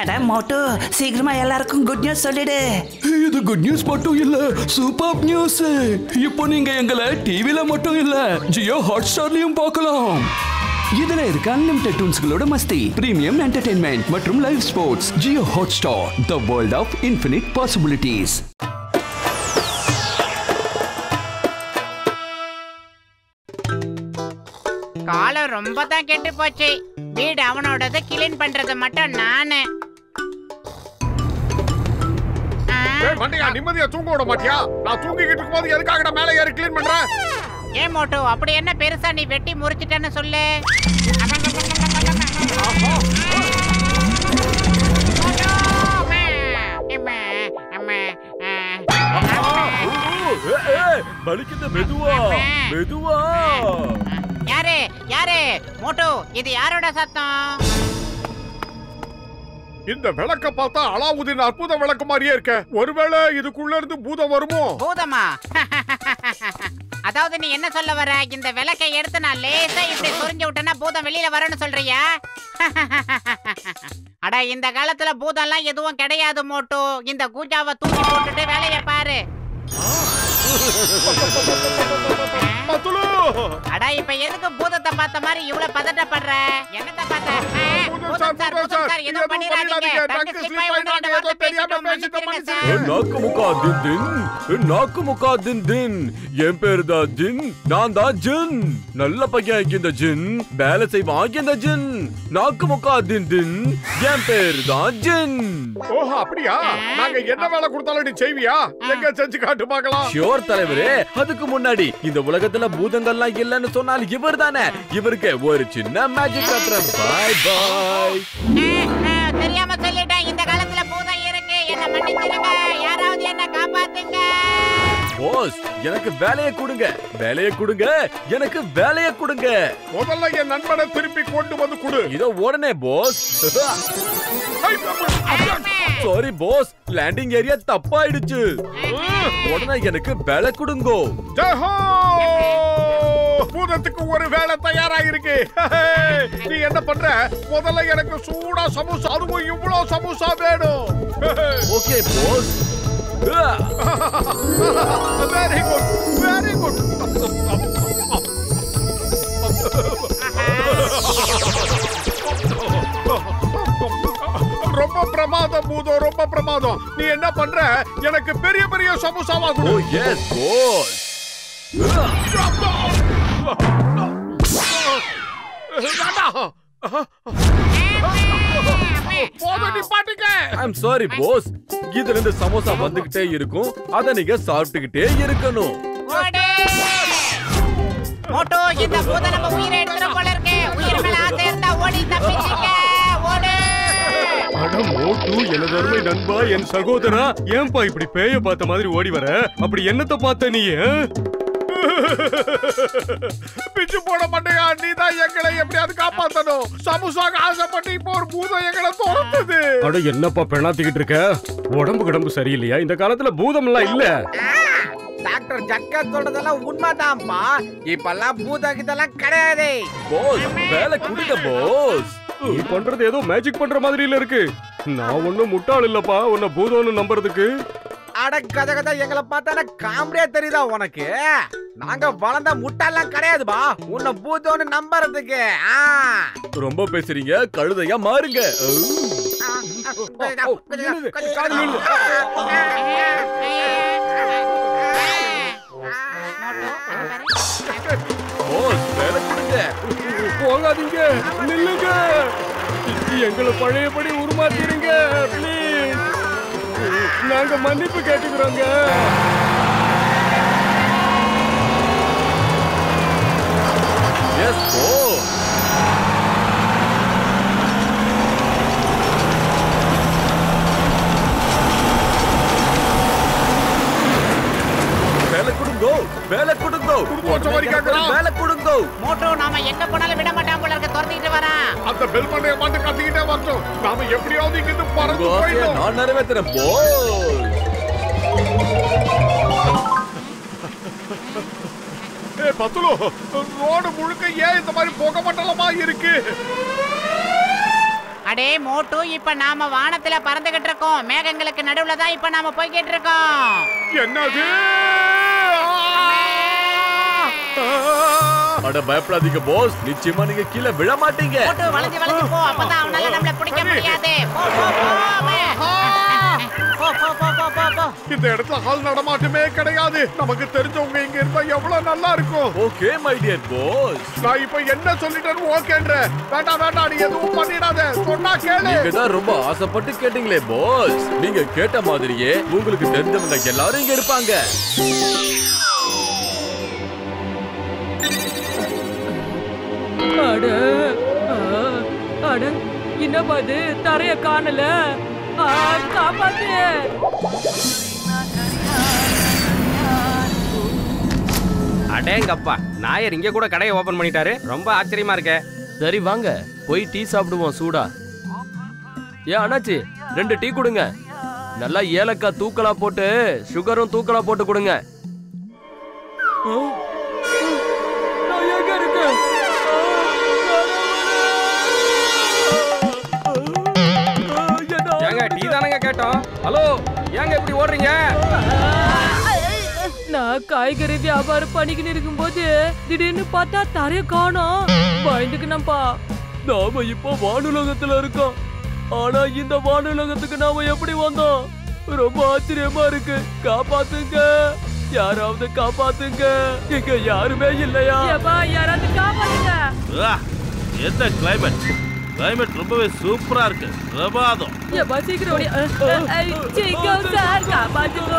அட மோட்டு, சீக்கிரமா எல்லாருக்கும் குட் நியூஸ் சொல்லிடு. இது குட் நியூஸ் மட்டும் இல்ல, சூப்பர் நியூஸ். இப்போ நீங்க எங்களை டிவில மட்டும் இல்ல, ஜியோ ஹாட்ஸ்டார்லயும் பார்க்கலாம். இதுல இருக்க அன்லிமிட்டெட் டூன்ஸ்களோட மஸ்தி, பிரீமியம் என்டர்டெயின்மெண்ட் மற்றும் live sports. Jio Hotstar, the world of infinite possibilities. காலம் ரொம்ப தான் கெட்டு போச்சு. வீடு அவனோடத கிளீன் பண்றது மட்டும் நானு. மண்டையா, நிம்மதியா தூங்க விட மாட்டியா? நான் தூங்கிக்கிட்டு இருக்கும்போது எதுக்காக மேலே ஏறி கிளீன் பண்றேன்? ஏன் மோட்டு, அப்படி என்ன பெருசா நீ வெட்டி முறிச்சிட்டேன்னு சொல்லு. வலிக்குது, மெதுவா மெதுவா. யாரு யாரு மோட்டு, இது யாரோட சத்தம்? இந்த விளக்க பார்த்தா அலாவுதீன் அற்புத விளக்கு மாதிரியே இருக்க. ஒருவேளை இதுக்குள்ள இருந்து பூதம் வருமோ? பூதமா? அதாவது நீ என்ன சொல்ல வர? இந்த விளக்கை எடுத்து நான் லேசா இப்படி சொரிஞ்சு விட்டேன்னா பூதம் வெளியில வரணும்னு சொல்றியா? அட, இந்த காலத்துல பூதம்லாம் எதுவும் கிடையாது மோட்டு. இந்த கூஜாவை தூக்கி போட்டுட்டு வேலைய பாரு. அடா, இப்ப எதுக்கு பூதத்தை பார்த்த மாதிரி இவ்வளவு பதட்டப்படுற? என்னத்த பார்த்த? என் பேரு தான் ஜின், நான் தான் ஜின். நல்ல பையன் இந்த ஜின், வேலை செய்வான் இந்த ஜின். நாக்கு முக்கா தின் தின், என் பேரு தான் ஜின். ஓஹோ, அப்படியா? நாங்க என்ன வேலை கொடுத்தாலும் நீ செய்வியா? எங்க செஞ்சு காட்டு பார்க்கலாம். ஷோர் தலைவரே, அதுக்கு முன்னாடி இந்த உலகத்துல பூதங்கள்லாம் இல்லன்னு சொன்னால் இவர் தானே. இவருக்கு ஒரு சின்ன மேஜிக் காட்டுறேன். பாய் பாய். தெரியாம சொல்லிட்டேன், இந்த காலத்துல பூதம் இருக்கு. என்ன மன்னிச்சிருங்க, யாராவது என்ன காப்பாத்துங்க. போஸ், எனக்கு வேலையை கொடுங்க, வேலையை கொடுங்க, எனக்கு வேலையை கொடுங்க. முதல்ல என் நண்பனை திருப்பி கொண்டு வந்து கொடு. இதோ உடனே boss. Sorry boss, landing area தப்பாயிடுச்சு. உடனே எனக்கு வேலை கொடுங்கோ. பூதத்துக்கு ஒரு வேலை தயாரா இருக்கு. நீ என்ன பண்ற? முதல்ல எனக்கு சூடா சமோசா, அதுவும் இவ்வளவு சமோசா வேணும். Okay boss. Very good, very good. ரொம்ப பிரமாதம் பூதம், ரொம்ப பிரமாதம். நீ என்ன பண்ற? எனக்கு பெரிய பெரிய சமோசாவா கொடு. Oh yes boss. I'm sorry boss. இதுல இருந்து சமோசா வந்துகிட்டே இருக்கும், அத நீங்க சாப்பிட்டுக்கிட்டே இருக்கணும். மோட்டோ, இந்த பூதம் நம்ம உயிரை எடுத்துற போல இருக்கு. உயிர் மேல ஆசை இருந்தா ஓடி தப்பிச்சிங்க, ஓடு. அட மோட்டு, எனது அருமை நண்பா, என் சகோதரா, ஏன்பா இப்படி பேய பார்த்த மாதிரி ஓடி வர? அப்படி என்னத்த பார்த்த நீ? பிச்சு போட மாட்டேயா? நீதான் எங்களை எப்படியாவது காப்பாத்தணும். சமோசாக்கு ஆசைப்பட்டு இப்போ ஒரு பூதம் எங்களை துரத்துது. அட, என்னப்பா பெண்ணாத்திக்கிட்டு இருக்க? உடம்பு கிடம்பு சரியில்லையா? இந்த காலத்துல பூதம் எல்லாம் இல்ல. டாக்டர் ஜக்கா சொல்றதெல்லாம் உண்மைதான்ப்பா. இப்பெல்லாம் பூதம் இதெல்லாம் கிடையாது. போஸ், வேலை கொடுங்க போஸ். நீ பண்றது ஏதோ மேஜிக் பண்ற மாதிரி இல்ல இருக்கு. நான் ஒண்ணும் முட்டாள் இல்லப்பா உன்னை பூதம்னு நம்புறதுக்கு. அட கதை கதை, எங்களை பார்த்தா காமெடியா தெரியுதா உனக்கு? நாங்க வளர்ந்த முட்டாள்லாம் கிடையாதுப்பா உன்னை பூதம்னு நம்புறதுக்கு. ரொம்ப பேசுறீங்க, கழுதையா மாறுங்க. போஸ், வேலை கொடுங்க. போகாதீங்க, நில்லுங்க. எங்களை பழையபடி உருமாத்திருங்க ப்ளீஸ். நாங்க மன்னிப்பு கேட்டுக்கிறோங்க. எஸ் போஸ். வேலை கொடுங்கோ, வேலை கொடுங்கோ, வேலை கொடுங்கோ. மோட்டோ, நாம எங்க போனாலும் விட மாட்டான் போல இருக்க, துரத்திட்டு வரான். அந்த பெல் பண்ணைய மாட்டு கத்திக்கிட்டே வரட்டும். நாம எப்படியாவது இங்கிருந்து பறந்து போயிடணும். நான் நிறைவேத்துறேன் போஸ். பத்துலு, ரோடு முழுக்க ஏன் இந்த மாதிரி புகை மண்டலமா இருக்கு? அடே மோட்டு, இப்ப நாம வானத்துல பறந்துகிட்டு இருக்கோம். மேகங்களுக்கு நடுவுல தான் இப்ப நாம போய்கிட்டு இருக்கோம். என்னது? அட பயப்படாதீங்க பாஸ், நிச்சயமா நீங்க கீழே விழ மாட்டீங்க. மோட்டு வளைஞ்சு வளைஞ்சு போ, அப்பதான் அவனால நம்மள பிடிக்க முடியாது. போ போ போ. இந்த இடத்துல ஆள் நடமாட்டமே கிடையாது. நமக்கு தெரிஞ்சவங்க இங்க இருந்தா எவ்வளவு நல்லா இருக்கும். Okay my dear boss. நான் இப்ப என்ன சொல்லிட்டேன்னு ஓகேன்ற. வேண்டாம் வேண்டாம், நீ எதுவும் பண்ணிடாத, சொன்னா கேளு. நீங்க தான் ரொம்ப ஆசைப்பட்டு கேட்டீங்களே பாஸ். நீங்க கேட்ட மாதிரியே உங்களுக்கு தெரிஞ்சவங்க எல்லாரும் இங்க இருப்பாங்க. அட என்னப்பா இது, தரைய காணல, காப்பாத்து. அடேங்கப்பா, நாயர் இங்க கூட கடையை ஓபன் பண்ணிட்டாரு. ரொம்ப ஆச்சரியமா இருக்கே. சரி வாங்க போய் டீ சாப்பிடுவோம் சூடா. ஏன் அண்ணாச்சி 2 டீ கொடுங்க. நல்லா ஏலக்காய் தூக்கலா போட்டு சுகரும் தூக்கலா போட்டு கொடுங்க. ஏங்க டீ தானங்க கேட்டோம். ஹலோ, ஏங்க இப்படி ஓடுறீங்க? நான் காய்கறி வியாபாரம் பண்ணிக்கின்னு இருக்கும்போது திடீர்னு பார்த்தா தரைய காணோம். பயந்துக்குனப்பா. நாம இப்போ வானுலகத்துல இருக்கோம். ஆனா இந்த வானுலகத்துக்கு நாம எப்படி வந்தோம்? ரொம்ப ஆச்சரியமா இருக்கு. காப்பாத்துங்க, யாராவது காப்பாத்துங்க. இங்க யாருமே இல்லையா? யாராவது காப்பாத்துங்க. என்ன கிளைமேட் ரொம்பவே சூப்பரா இருக்கு. பிரபாதம். சீக்கிரம் ஓடி. சிங்கம் சார் காப்பாத்துங்க.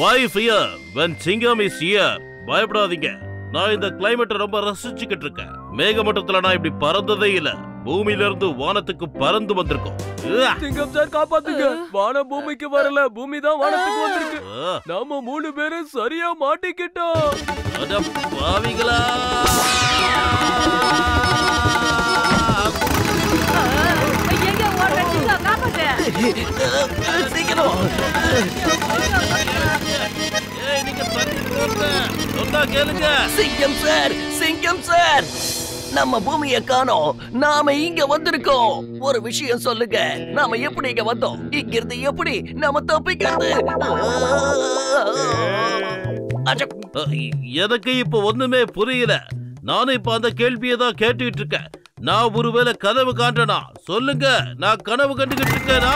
Why fear when Singam is here? பயப்படாதீங்க. நான் இந்த கிளைமேட்டை ரொம்ப ரசிச்சுக்கிட்டு இருக்கேன். மேகமூட்டத்துல நான் இப்படி பறந்ததே இல்ல. பூமியில இருந்து வானத்துக்கு பறந்து வந்திருக்கோம். சிங்கம் சார் காப்பாத்துங்க. வானம் பூமிக்கு வரல, பூமி தான் வானத்துக்கு வந்திருக்கு. நாம 3 பேரும் சரியா மாட்டிக்கிட்டோம். அட பாவிகளா! சிங்கம் சார், நம்ம பூமியை காணோம். நாம இங்க வந்திருக்கோம். ஒரு விஷயம் சொல்லுங்க, நாம எப்படி இங்க வந்தோம்? இங்க இருந்து எப்படி நாம தப்பிக்கிறது? எனக்கு இப்ப ஒண்ணுமே புரியல. நானும் இப்ப அந்த கேள்வியை தான் கேட்டுட்டு இருக்கேன். நான் ஒருவேளை கனவு காண்றேனா? சொல்லுங்க, நான் கனவு கண்டுகிட்டு இருக்கேனா?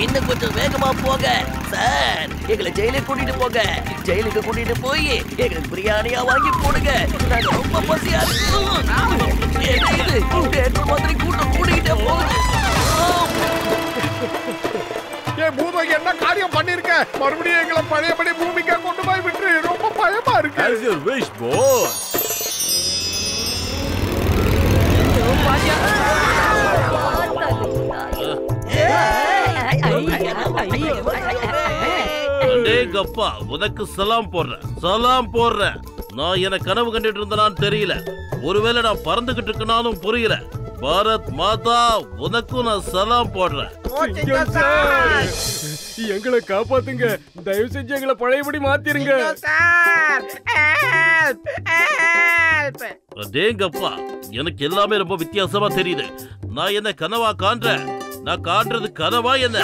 இன்னும் கொஞ்சம் வேகமா போக சார். எங்களை ஜெயிலுக்கு கூட்டிட்டு போக. ஜெயிலுக்கு கூட்டிட்டு போய் எங்களுக்கு பிரியாணியா வாங்கி போடுங்க. நாங்க ரொம்ப பசியா இருக்கு. மாதிரி கூட்டம் கூட்டிகிட்டே போகுது. பூதம் என்ன காரியம் பண்ணிருக்க? மறுபடியும் எங்களை பழையபடி பூமிக்கு கொண்டு போய் விட்டு. ரொம்ப பயமா இருக்கு. As your wish, boss. அடேங்கப்பா, உனக்கு சலாம் போடுறேன். நான் என்ன கனவு கண்டுட்டு இருந்தான்னு தெரியல. ஒருவேளை நான் பறந்துகிட்டு இருக்கனாலும் புரியல. பாரத் மாதா, உனக்கும் நான் சலாம் போடுறேன். எங்களை காப்பாத்துங்க. தயவு செஞ்சு எங்களை பழையபடி மாத்திருங்க. அடேங்கப்பா, எனக்கு எல்லாமே ரொம்ப வித்தியாசமா தெரியுது. நான் என்ன கனவா காண்றேன்? நான் காண்றது கனவா என்ன?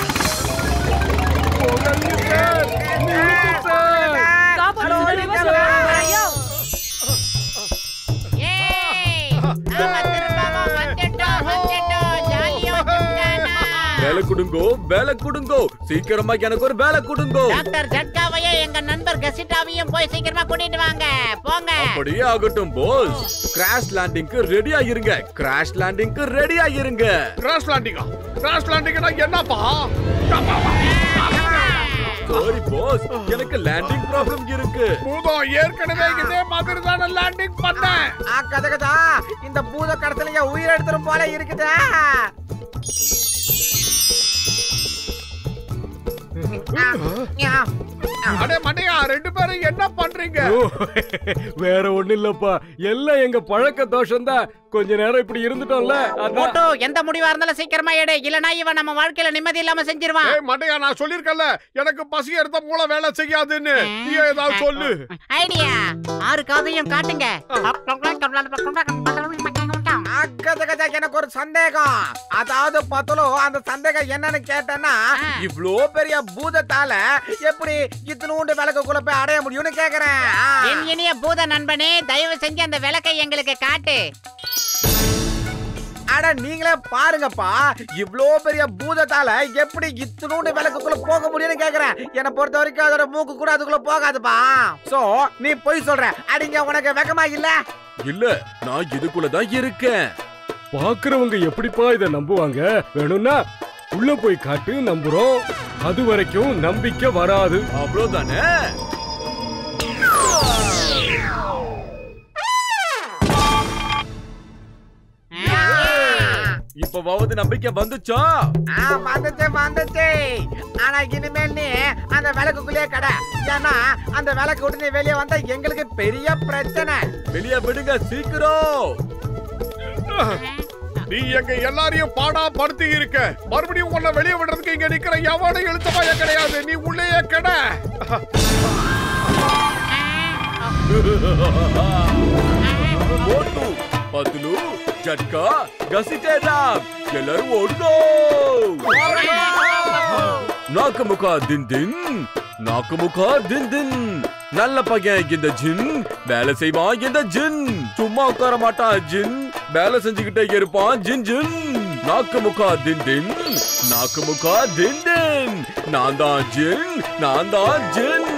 வேலை கொடுங்கோ. சீக்கிரமா எனக்கு ஒரு வேலை கொடுங்கோ. டாக்டர் ஜட்காவையும் எங்க நண்பர் கசிட்டாவையும் போய் சீக்கிரமா கூட்டிட்டு வாங்க. போங்க. அப்படியே ஆகட்டும் பாஸ். கிராஷ் லேண்டிங்க்கு ரெடியா இருங்க. கிராஷ் லேண்டிங்னா என்னப்பா? சாரி பாஸ், எனக்கு லேண்டிங் ப்ராப்ளம் இருக்கு. பூதம் ஏற்கனவே இதே மாதிரி தான் லேண்டிங் பண்ணேன். கதகதா, இந்த பூத கடத்தலைய உயிர் எடுத்துரும் போல இருக்குதா? அடே மண்டையா, 2 பேரும் என்ன பண்றீங்க? வேற ஒண்ணு இல்லப்பா, எல்லாம் எங்க பழக்க தோஷம் தான். கொஞ்ச நேரம் இப்படி இருந்துட்டோம்ல. மோட்டு, எந்த முடிவா இருந்தாலும் சீக்கிரமா எடு, இல்லனா இவன் நம்ம வாழ்க்கையில நிம்மதி இல்லாம செஞ்சிருவான். ஏய் மண்டையா, நான் சொல்லிருக்கல எனக்கு பசி எடுத்த மூளை வேலை செய்யாதுன்னு. நீ ஏதாவது சொல்லு. ஐடியா, 6 காதையும் காட்டுங்க. எனக்கு ஒரு சந்தேகம். அதாவது பத்தலோ, அந்த சந்தேகம் என்னன்னு கேட்டேன்னா, இவ்ளோ பெரிய பூதத்தால எப்படி இத்தனூண்டு விளக்குக்குள்ள போய் அடைய முடியும்னு கேக்குறேன். என் இனிய பூத நண்பனே, தயவு செஞ்சு அந்த விளக்கை எங்களுக்கு காட்டு. அட நீங்களே பாருங்கப்பா, இவ்ளோ பெரிய பூதத்தால எப்படி இத்தனூண்டு விளக்குக்குள்ள போக முடியும்னு கேக்குறேன். என்னை பொறுத்த வரைக்கும் அதோட மூக்கு கூட அதுக்குள்ள போகாதுப்பா. சோ நீ போய் சொல்ற. அடிங்க, உனக்கு வெக்கமா இல்ல? இல்ல, நான் இதுக்குள்ளதான் இருக்கேன். பாக்குறவங்க எப்படிப்பா இத நம்புவாங்க? வேணும்னா உள்ள போய் காட்டு, நம்புறோம். அது வரைக்கும் நம்பிக்கை வராது. அவ்வளவுதானே? இப்பவாவது நம்பிக்கை வந்துச்சா? வந்துச்சு. ஆனா இனிமேல் நீ அந்த விளக்குக்குள்ளே கடை. ஏன்னா அந்த விளக்கு விட்டு நீ வெளியே வந்தா எங்களுக்கு பெரிய பிரச்சனை. வெளியே விடுங்க சீக்கிரம். நீ எங்க எல்லாரையும் பாடா படுத்தி இருக்க. மறுபடியும் உன்னை வெளியே விடுறதுக்கு இங்க நிக்கிற எவனும் எழுத்தமாய கிடையாது. நீ உள்ளேயே கடை. மோட்டு, பத்லு, ஜட்கா, கசிட்டேரா, எல்லாரும் ஓடுங்கோ. நாக்குமுகா தின் தின், நாக்குமுகா தின் தின். நல்ல பையன் இந்த ஜின், வேலை செய்வான் இந்த ஜின். சும்மா உட்கார மாட்டான் ஜின், வேலை செஞ்சுக்கிட்டே இருப்பான் ஜின் ஜின். நாக்குமுகா தின் தின், நாக்குமுகா தின் தின். நான் தான் ஜின், நான் தான் ஜின்.